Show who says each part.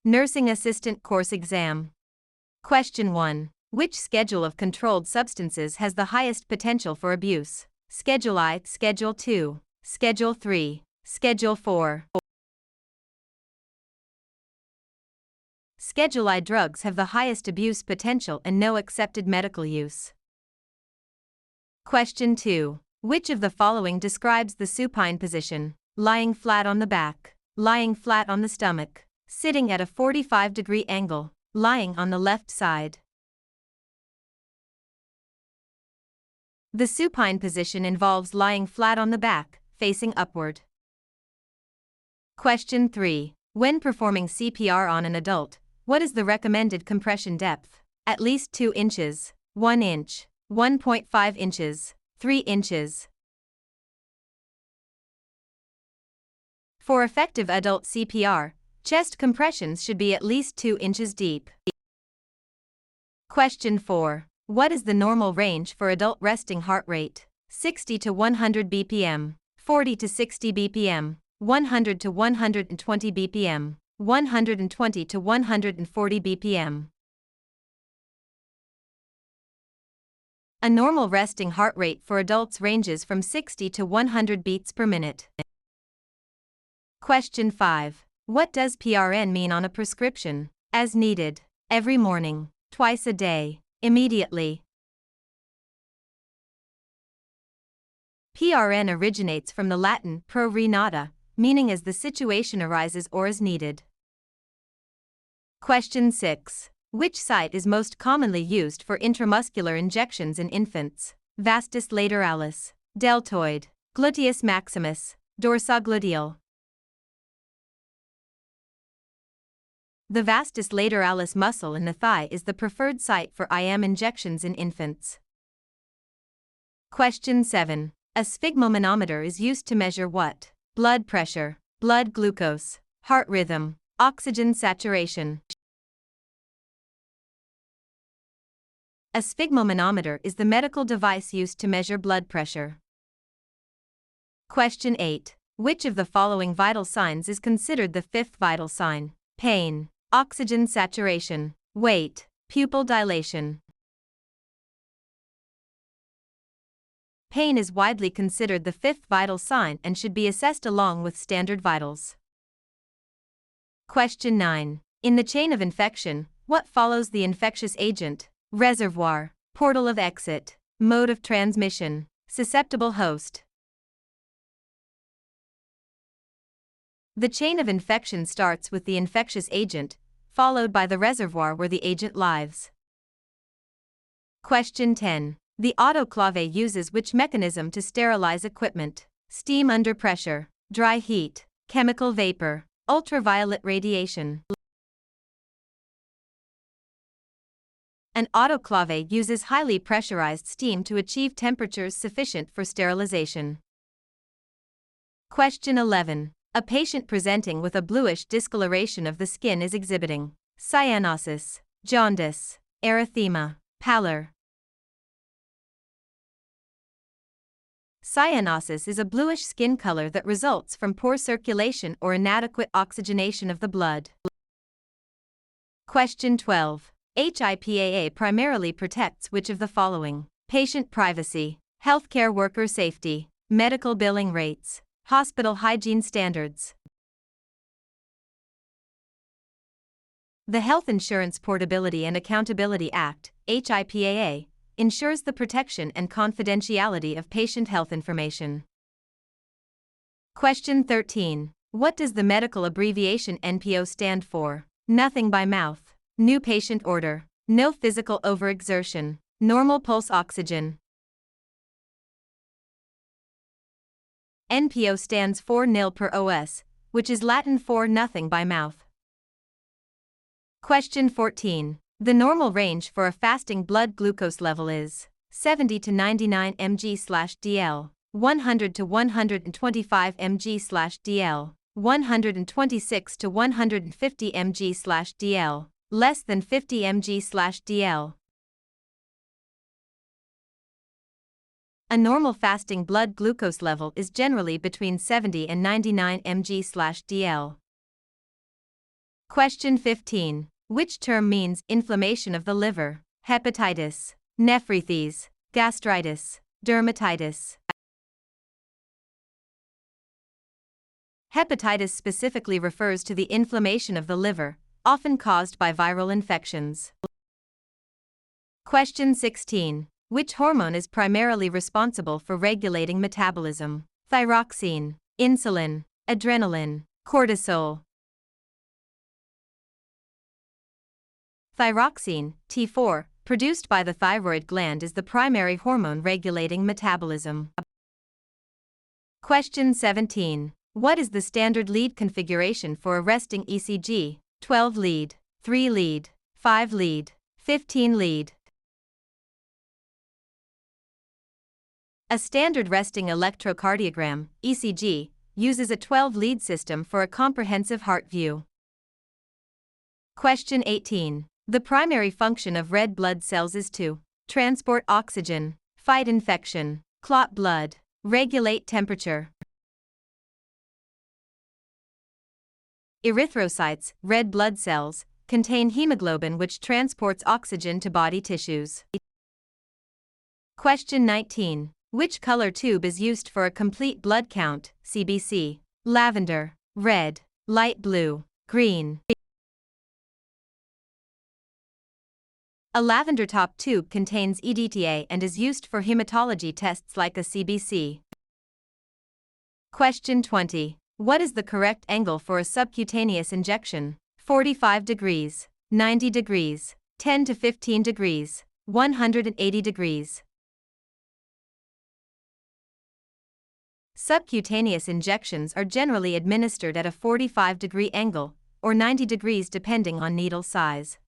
Speaker 1: Nursing Assistant Course Exam. Question 1. Which schedule of controlled substances has the highest potential for abuse? Schedule I, Schedule 2, Schedule 3, Schedule 4. Schedule I drugs have the highest abuse potential and no accepted medical use. Question 2. Which of the following describes the supine position? Lying flat on the back, lying flat on the stomach, sitting at a 45-degree angle, lying on the left side. The supine position involves lying flat on the back, facing upward. Question 3. When performing CPR on an adult, what is the recommended compression depth? At least 2 inches, 1 inch, 1.5 inches, 3 inches. For effective adult CPR, chest compressions should be at least 2 inches deep. Question 4. What is the normal range for adult resting heart rate? 60 to 100 bpm, 40 to 60 bpm, 100 to 120 bpm, 120 to 140 bpm. A normal resting heart rate for adults ranges from 60 to 100 beats per minute. Question 5. What does PRN mean on a prescription? As needed, every morning, twice a day, immediately. PRN originates from the Latin pro re nata, meaning as the situation arises or as needed. Question 6. Which site is most commonly used for intramuscular injections in infants? Vastus lateralis, deltoid, gluteus maximus, dorsogluteal. The vastus lateralis muscle in the thigh is the preferred site for IM injections in infants. Question 7. A sphygmomanometer is used to measure what? Blood pressure, blood glucose, heart rhythm, oxygen saturation. A sphygmomanometer is the medical device used to measure blood pressure. Question 8. Which of the following vital signs is considered the fifth vital sign? Pain, oxygen saturation, weight, pupil dilation. Pain is widely considered the fifth vital sign and should be assessed along with standard vitals. Question 9. In the chain of infection, what follows the infectious agent? Reservoir, portal of exit, mode of transmission, susceptible host. The chain of infection starts with the infectious agent, followed by the reservoir where the agent lives. Question 10. The autoclave uses which mechanism to sterilize equipment? Steam under pressure, dry heat, chemical vapor, ultraviolet radiation. An autoclave uses highly pressurized steam to achieve temperatures sufficient for sterilization. Question 11. A patient presenting with a bluish discoloration of the skin is exhibiting cyanosis, jaundice, erythema, pallor. Cyanosis is a bluish skin color that results from poor circulation or inadequate oxygenation of the blood. Question 12. HIPAA primarily protects which of the following? Patient privacy, healthcare worker safety, medical billing rates, hospital hygiene standards. The Health Insurance Portability and Accountability Act, HIPAA, ensures the protection and confidentiality of patient health information. Question 13. What does the medical abbreviation NPO stand for? Nothing by mouth, new patient order, no physical overexertion, normal pulse oxygen. NPO stands for nil per os, which is Latin for nothing by mouth. Question 14. The normal range for a fasting blood glucose level is 70 to 99 mg/dl, 100 to 125 mg/dl, 126 to 150 mg/dl, less than 50 mg/dl. A normal fasting blood glucose level is generally between 70 and 99 mg/dl. Question 15. Which term means inflammation of the liver? Hepatitis, nephritis, gastritis, dermatitis. Hepatitis specifically refers to the inflammation of the liver, often caused by viral infections. Question 16. Which hormone is primarily responsible for regulating metabolism? Thyroxine, insulin, adrenaline, cortisol. Thyroxine, T4, produced by the thyroid gland, is the primary hormone regulating metabolism. Question 17. What is the standard lead configuration for a resting ECG? 12 lead, 3 lead, 5 lead, 15 lead. A standard resting electrocardiogram, ECG, uses a 12-lead system for a comprehensive heart view. Question 18. The primary function of red blood cells is to transport oxygen, fight infection, clot blood, regulate temperature. Erythrocytes, red blood cells, contain hemoglobin which transports oxygen to body tissues. Question 19. Which color tube is used for a complete blood count, CBC? Lavender, red, light blue, green. A lavender top tube contains EDTA and is used for hematology tests like a CBC. Question 20. What is the correct angle for a subcutaneous injection? 45 degrees, 90 degrees, 10 to 15 degrees, 180 degrees. Subcutaneous injections are generally administered at a 45-degree angle, or 90 degrees depending on needle size.